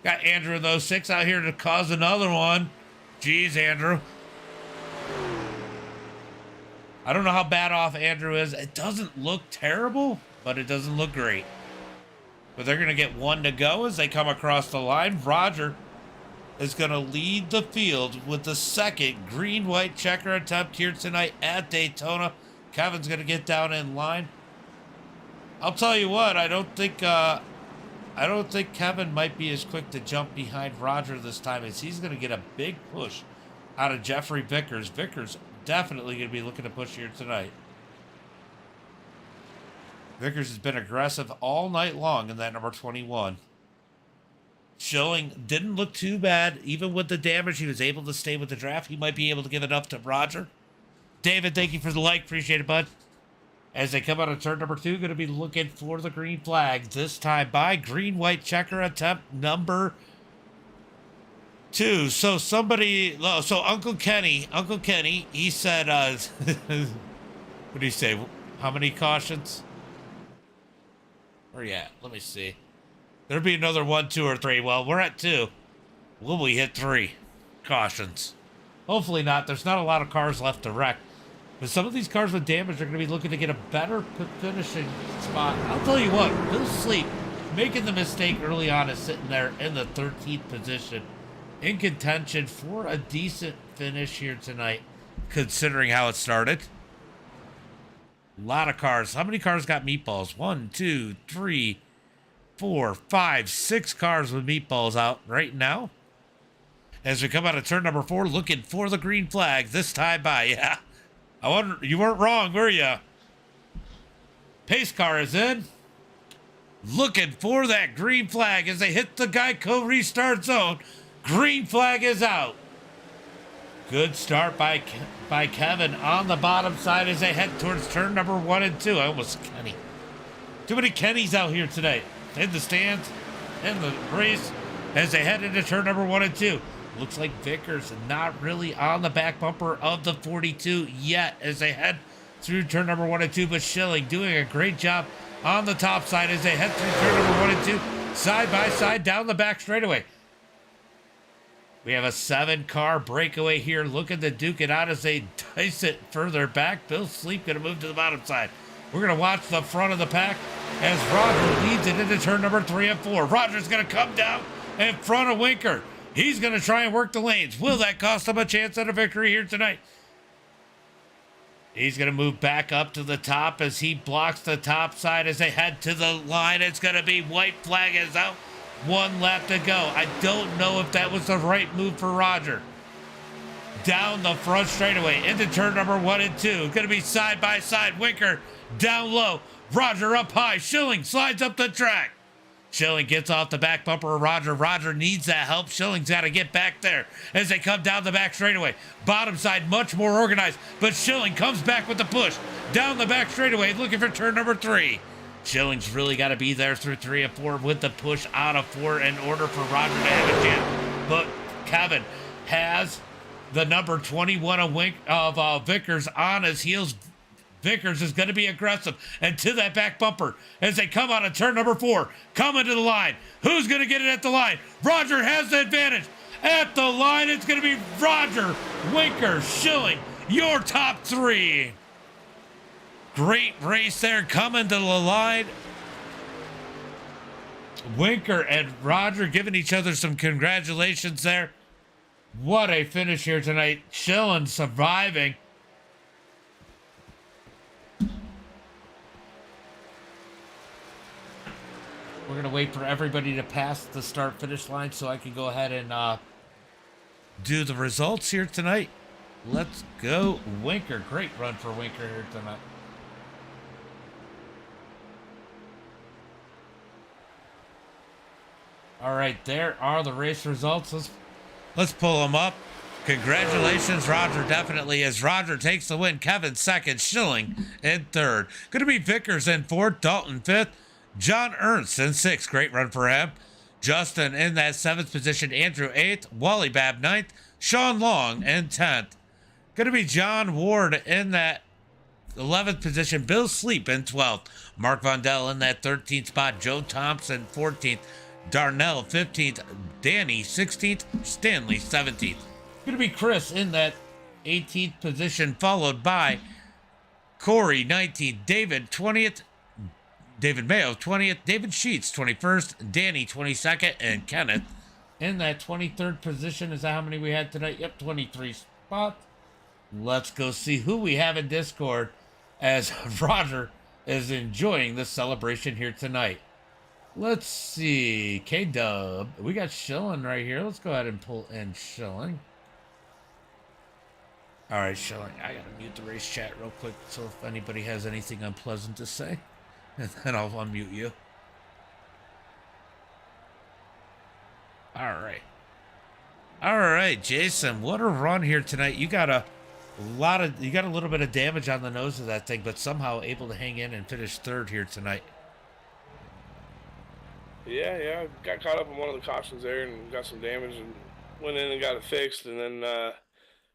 Speaker 1: Got Andrew in those 06 out here to cause another one. Jeez, Andrew. I don't know how bad off Andrew is. It doesn't look terrible, but it doesn't look great. But they're going to get one to go as they come across the line. Roger is going to lead the field with the second green-white checker attempt here tonight at Daytona. Kevin's going to get down in line. I'll tell you what, I don't think Kevin might be as quick to jump behind Roger this time, as he's going to get a big push out of Jeffrey Vickers. Vickers definitely going to be looking to push here tonight. Vickers has been aggressive all night long in that number 21. Schilling didn't look too bad. Even with the damage, he was able to stay with the draft. He might be able to give it up to Roger. David, thank you for the like. Appreciate it, bud. As they come out of turn number 2, going to be looking for the green flag. This time by green-white checker attempt number 2. So Uncle Kenny, he said, what did he say? How many cautions? Where you at? Let me see. There'll be another 1, 2, or 3. Well, we're at 2. Will we hit 3 cautions? Hopefully not. There's not a lot of cars left to wreck. But some of these cars with damage are going to be looking to get a better finishing spot. I'll tell you what, Bill Sleep, making the mistake early on, is sitting there in the 13th position, in contention for a decent finish here tonight, considering how it started. A lot of cars. How many cars got meatballs? 1, 2, 3, 4, 5, 6 cars with meatballs out right now. As we come out of turn number 4, looking for the green flag. This time by, yeah. I wonder, you weren't wrong, were you? Pace car is in. Looking for that green flag as they hit the Geico restart zone. Green flag is out. Good start by Kevin on the bottom side as they head towards turn number 1 and 2. I almost Kenny. Too many Kennys out here today. In the stands, in the race, as they head into turn number 1 and 2. Looks like Vickers not really on the back bumper of the 42 yet as they head through turn number 1 and 2, but Schilling doing a great job on the top side as they head through turn number 1 and 2, side by side down the back straightaway. We have a 7-car breakaway here, looking to duke it out as they dice it further back. Bill Sleep going to move to the bottom side. We're going to watch the front of the pack as Roger leads it into turn number 3 and 4. Roger's going to come down in front of Winker. He's going to try and work the lanes. Will that cost him a chance at a victory here tonight? He's going to move back up to the top as he blocks the top side as they head to the line. It's going to be white flag is out. 1 lap to go. I don't know if that was the right move for Roger. Down the front straightaway into turn number 1 and 2. Going to be side by side. Winker down low. Roger up high. Schilling slides up the track. Schilling gets off the back bumper of Roger. Roger needs that help. Schilling's got to get back there as they come down the back straightaway. Bottom side much more organized, but Schilling comes back with the push. Down the back straightaway looking for turn number 3. Schilling's really got to be there through 3 and 4 with the push out of 4 in order for Roger to have a chance. But Kevin has the number 21 of Vickers on his heels. Vickers is going to be aggressive and to that back bumper as they come out of turn number 4, coming to the line. Who's going to get it at the line? Roger has the advantage. At the line, it's going to be Roger, Winker, Schilling, your top 3. Great race there coming to the line. Winker and Roger giving each other some congratulations there. What a finish here tonight. Schilling surviving. We're going to wait for everybody to pass the start-finish line so I can go ahead and do the results here tonight. Let's go, Winker. Great run for Winker here tonight. All right, there are the race results. Let's pull them up. Congratulations, Roger, definitely, as Roger takes the win. Kevin second, Schilling in third. Going to be Vickers in fourth, Dalton fifth, John Ernst in sixth. Great run for him. Justin in that seventh position, Andrew eighth, Wally Babb ninth, Sean Long in 10th. Going to be John Ward in that 11th position, Bill Sleep in 12th, Mark Vondell in that 13th spot, Joe Thompson 14th, Darnell 15th, Danny 16th, Stanley 17th. Going to be Chris in that 18th position, followed by Corey 19th, David 20th, David Mayo 20th, David Sheets 21st, Danny 22nd, and Kenneth in that 23rd position. Is that how many we had tonight? Yep, 23 spots. Let's go see who we have in Discord as Roger is enjoying the celebration here tonight. Let's see. K-Dub. We got Schilling right here. Let's go ahead and pull in Schilling. All right, Schilling. I got to mute the race chat real quick so if anybody has anything unpleasant to say, and then I'll unmute you. All right. All right, Jason. What a run here tonight. You got a little bit of damage on the nose of that thing, but somehow able to hang in and finish third here tonight.
Speaker 2: Yeah, got caught up in one of the cautions there and got some damage and went in and got it fixed. And then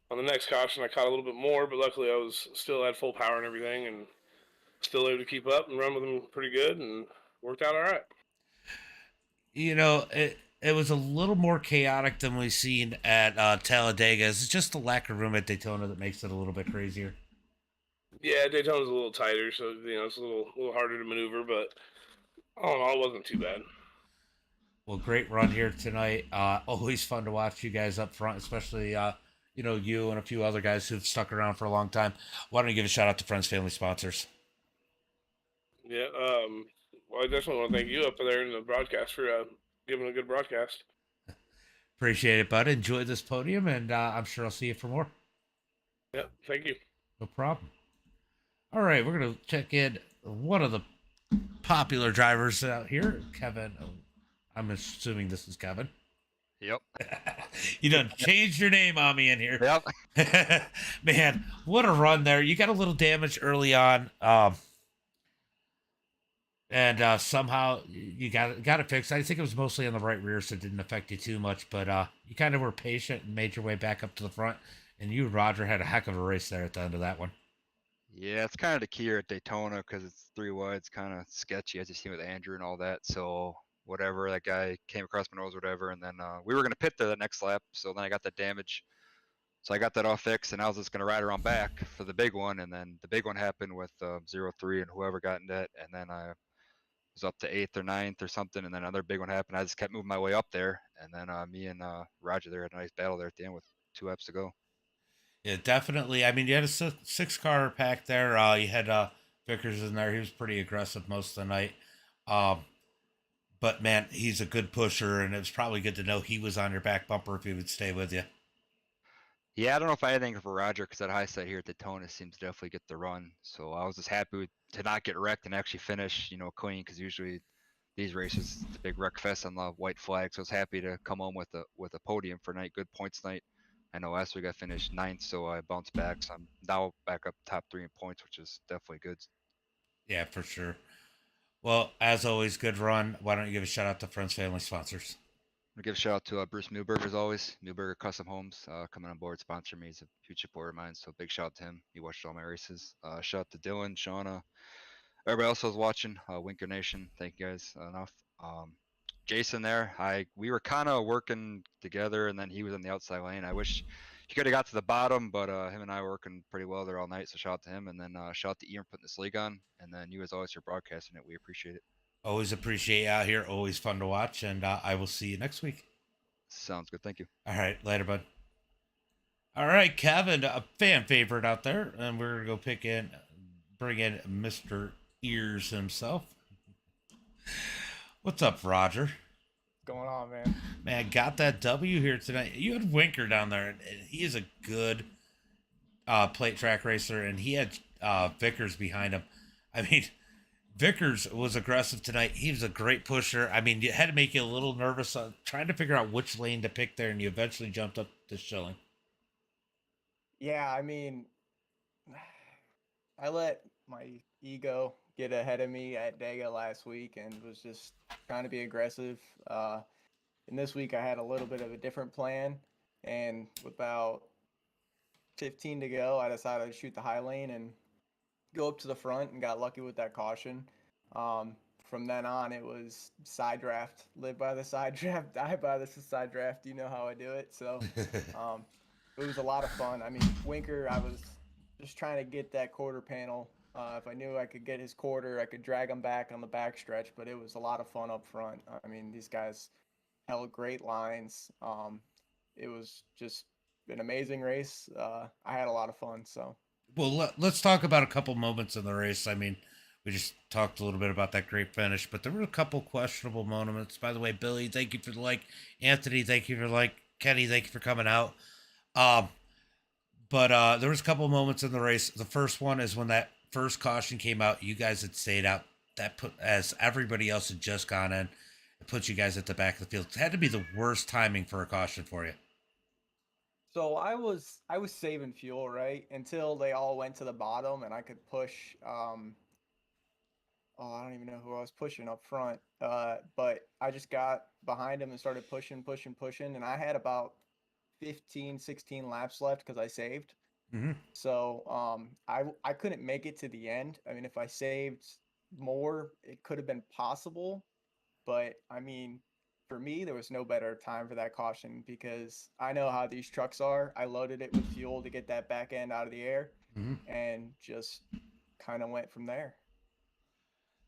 Speaker 2: on the next caution, I caught a little bit more, but luckily I was still at full power and everything, and still able to keep up and run with them pretty good, and worked out all right.
Speaker 1: You know, it was a little more chaotic than we've seen at Talladega. It's just the lack of room at Daytona that makes it a little bit crazier.
Speaker 2: Yeah, Daytona's a little tighter, so it's a little harder to maneuver, but all in all, it wasn't too bad.
Speaker 1: Well, great run here tonight. Always fun to watch you guys up front, especially you and a few other guys who've stuck around for a long time. Why don't you give a shout out to friends, family, sponsors?
Speaker 2: Yeah, well, I definitely want to thank you up there in the broadcast for giving a good broadcast.
Speaker 1: Appreciate it, bud. Enjoy this podium, and I'm sure I'll see you for more.
Speaker 2: Yeah, thank you.
Speaker 1: No problem. All right, we're going to check in one of the popular drivers out here, Kevin. I'm assuming this is Kevin.
Speaker 3: Yep.
Speaker 1: You done changed your name on me in here.
Speaker 3: Yep.
Speaker 1: Man, what a run there. You got a little damage early on. And somehow you got it fixed. I think it was mostly on the right rear, so it didn't affect you too much. But you kind of were patient and made your way back up to the front. And you, Roger, had a heck of a race there at the end of that one.
Speaker 3: Yeah, it's kind of the key here at Daytona because it's 3 wide. It's kind of sketchy, as you see with Andrew and all that. So whatever, that guy came across my nose, whatever, and then we were gonna pit there the next lap. So then I got that damage. So I got that all fixed, and I was just gonna ride around back for the big one, and then the big one happened with 0-3 and whoever got in that, and then I was up to 8th or 9th or something, and then another big one happened. I just kept moving my way up there, and then me and Roger there had a nice battle there at the end with 2 laps to go.
Speaker 1: Yeah, definitely. I mean, you had a 6 car pack there. You had Vickers in there. He was pretty aggressive most of the night. But man, he's a good pusher, and it was probably good to know he was on your back bumper if he would stay with you.
Speaker 3: Yeah, I don't know if I had anything for Roger because that high side here at Daytona seems to definitely get the run. So I was just happy to not get wrecked and actually finish, clean, because usually these races, it's a big wreck fest on the white flag. So I was happy to come home with a podium for night, good points night. I know last week I finished 9th, so I bounced back. So I'm now back up top 3 in points, which is definitely good.
Speaker 1: Yeah, for sure. Well, as always, good run. Why don't you give a shout out to friends, family, sponsors?
Speaker 3: I'm gonna give a shout out to Bruce Newberger as always. Newberger Custom Homes coming on board, sponsoring me. He's a huge supporter of mine, so big shout out to him. He watched all my races. Shout out to Dylan, Shauna, everybody else was watching. Winker Nation, thank you guys enough. Jason there, we were kind of working together, and then he was in the outside lane. I wish he could have got to the bottom, but him and I were working pretty well there all night. So shout out to him, and then shout out to Ian putting this league on, and then you as always for broadcasting it. We appreciate it.
Speaker 1: Always appreciate you out here. Always fun to watch, and I will see you next week.
Speaker 3: Sounds good. Thank you.
Speaker 1: All right, later, bud. All right, Kevin, a fan favorite out there, and we're gonna go bring in Mr. Ears himself. What's up, Roger?
Speaker 4: What's going on, man?
Speaker 1: Man, got that W here tonight. You had Winker down there, and he is a good plate track racer, and he had Vickers behind him. I mean, Vickers was aggressive tonight. He was a great pusher. I mean, it had to make you a little nervous trying to figure out which lane to pick there, and you eventually jumped up to Schilling.
Speaker 4: Yeah, I mean, I let my ego get ahead of me at Dega last week and was just trying to be aggressive. And this week I had a little bit of a different plan, and with about 15 to go, I decided to shoot the high lane and go up to the front and got lucky with that caution. Um, from then on, it was side draft, live by the side draft, die by the side draft. You know how I do it. So um, it was a lot of fun. I mean, Winker, I was just trying to get that quarter panel. If I knew I could get his quarter, I could drag him back on the back stretch, but it was a lot of fun up front. I mean, these guys held great lines. It was just an amazing race. I had a lot of fun. So.
Speaker 1: Well, let's talk about a couple moments in the race. I mean, we just talked a little bit about that great finish, but there were a couple questionable moments. By the way, Billy, thank you for the like. Anthony, thank you for like. Kenny, thank you for coming out. Um, but there was a couple moments in the race. The first one is when that first caution came out. You guys had stayed out. That put as everybody else had just gone in. It put you guys at the back of the field. It had to be the worst timing for a caution for you.
Speaker 4: So I was saving fuel, right, until they all went to the bottom and I could push. Oh, I don't even know who I was pushing up front. But I just got behind him and started pushing, pushing, pushing, and I had about 15, 16 laps left because I saved.
Speaker 1: Mm-hmm.
Speaker 4: So I couldn't make it to the end. I mean, if I saved more, it could have been possible. But I mean, for me, there was no better time for that caution because I know how these trucks are. I loaded it with fuel to get that back end out of the air
Speaker 1: Mm-hmm.
Speaker 4: and just kind of went from there.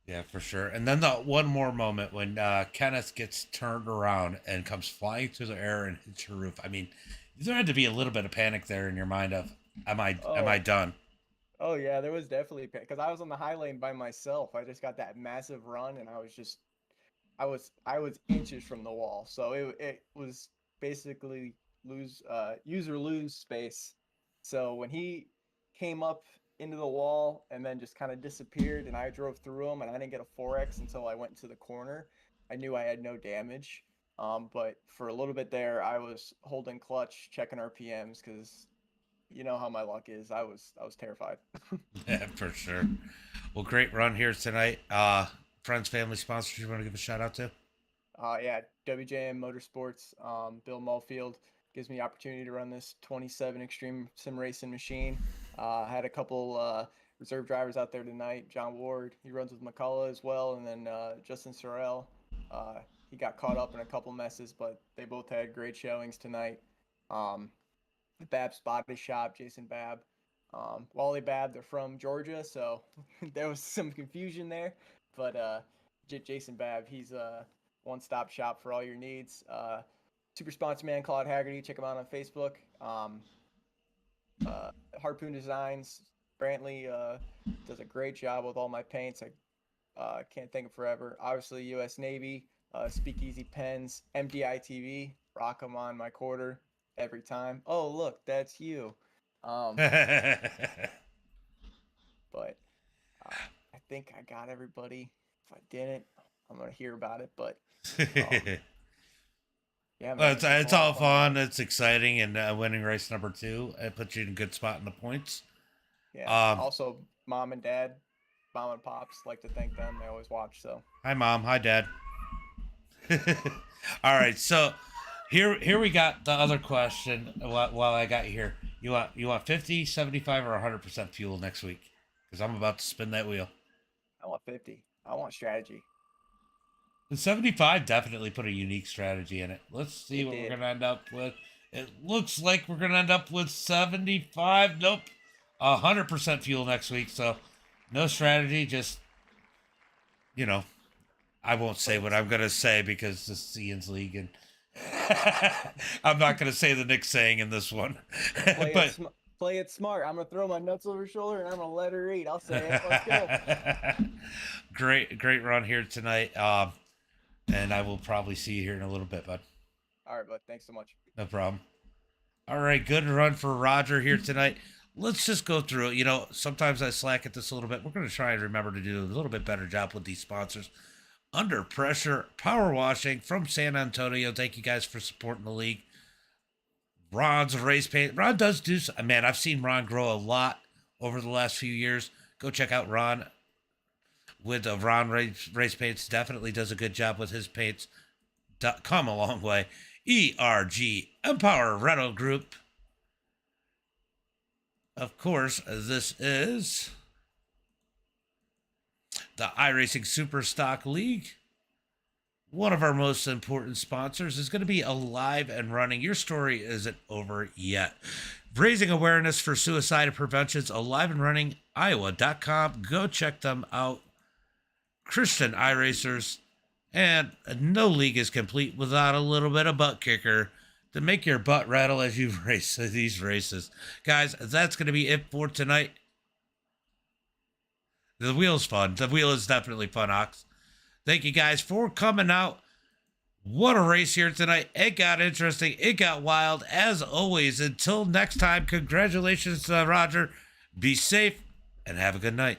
Speaker 1: Yeah, for sure. And then the one more moment when Kenneth gets turned around and comes flying through the air and hits your roof. I mean, there had to be a little bit of panic there in your mind of, am I
Speaker 4: Oh,
Speaker 1: done?
Speaker 4: oh yeah, there was definitely because I was on the high lane by myself. I just got that massive run and I was inches from the wall. So it was basically use or lose space. So when he came up into the wall and then just kind of disappeared and I drove through him and I didn't get a 4X until I went to the corner, I knew I had no damage. But for a little bit there, I was holding clutch, checking RPMs because you know how my luck is. I was terrified.
Speaker 1: Yeah, for sure. Well, great run here tonight. Friends, family, sponsors you want to give a shout out to?
Speaker 4: Yeah, WJM Motorsports, Bill Mulfield gives me the opportunity to run this 27 Extreme Sim Racing machine. I had a couple reserve drivers out there tonight. John Ward, he runs with McCullough as well, and then Justin Sorrell. He got caught up in a couple messes, but they both had great showings tonight. Um, Bab's Body Shop, Jason Babb, Wally Babb, they're from Georgia, so there was some confusion there. But Jason Babb, he's a one-stop shop for all your needs. Super sponsor man Claude Haggerty, check him out on Facebook. Harpoon Designs, Brantley does a great job with all my paints. I can't think of forever. Obviously, U.S. Navy, Speakeasy Pens, MDiTV, rock them on my quarter every time. Oh, look, that's you. Um, but I think I got everybody. If I didn't, I'm gonna hear about it. But um, yeah,
Speaker 1: Well,
Speaker 4: man,
Speaker 1: it's,
Speaker 4: it's just a
Speaker 1: it's
Speaker 4: lot of
Speaker 1: all
Speaker 4: fun
Speaker 1: fun.
Speaker 4: tonight.
Speaker 1: It's exciting, and winning race number 2, it puts you in a good spot in the points.
Speaker 4: Yeah.
Speaker 1: Um,
Speaker 4: Also, mom and dad, mom and pops, like to thank them. They always watch. So
Speaker 1: Hi, mom. Hi, dad. All right, so here we got the other question. While I got you here, you want 50, 75, or 100% fuel next week? Because I'm about to spin that wheel.
Speaker 4: I want 50. I want strategy.
Speaker 1: The 75 definitely put a unique strategy in it. Let's see
Speaker 4: It
Speaker 1: what we're
Speaker 4: did.
Speaker 1: gonna end up with. It looks like we're gonna end up with 75. Nope, 100% fuel next week. So no strategy, just you know, I won't say
Speaker 4: Play
Speaker 1: what
Speaker 4: it.
Speaker 1: I'm gonna say because this is Ian's league, and I'm not gonna say the Nick saying in this one.
Speaker 4: Play it.
Speaker 1: But
Speaker 4: Play it smart. I'm gonna throw my nuts over her shoulder and I'm gonna let her eat. I'll say it. Let's go.
Speaker 1: great run here tonight. And I will probably see you here in a little bit, bud.
Speaker 4: All right, bud. Thanks so much.
Speaker 1: No problem. All right, good run for Roger here tonight. Let's just go through it. You know, sometimes I slack at this a little bit. We're going to try and remember to do a little bit better job with these sponsors. Under Pressure, Power Washing from San Antonio. Thank you guys for supporting the league. Ron's race paint. Ron does do, man, I've seen Ron grow a lot over the last few years. Go check out Ron with Ron race paints. Definitely does a good job with his paints. Come a long way. ERG, Empower Rental Group. Of course, this is the iRacing Superstock League. One of our most important sponsors is going to be Alive and Running. Your story isn't over yet. Raising awareness for suicide prevention's Alive and Running, Iowa.com. Go check them out. Christian iRacers. And no league is complete without a little bit of butt kicker to make your butt rattle as you race these races. Guys, that's going to be it for tonight. The wheel's fun. The wheel is definitely fun, Ox. Thank you guys for coming out. What a race here tonight. It got interesting. It got wild. As always, until next time, congratulations to Roger. Be safe and have a good night.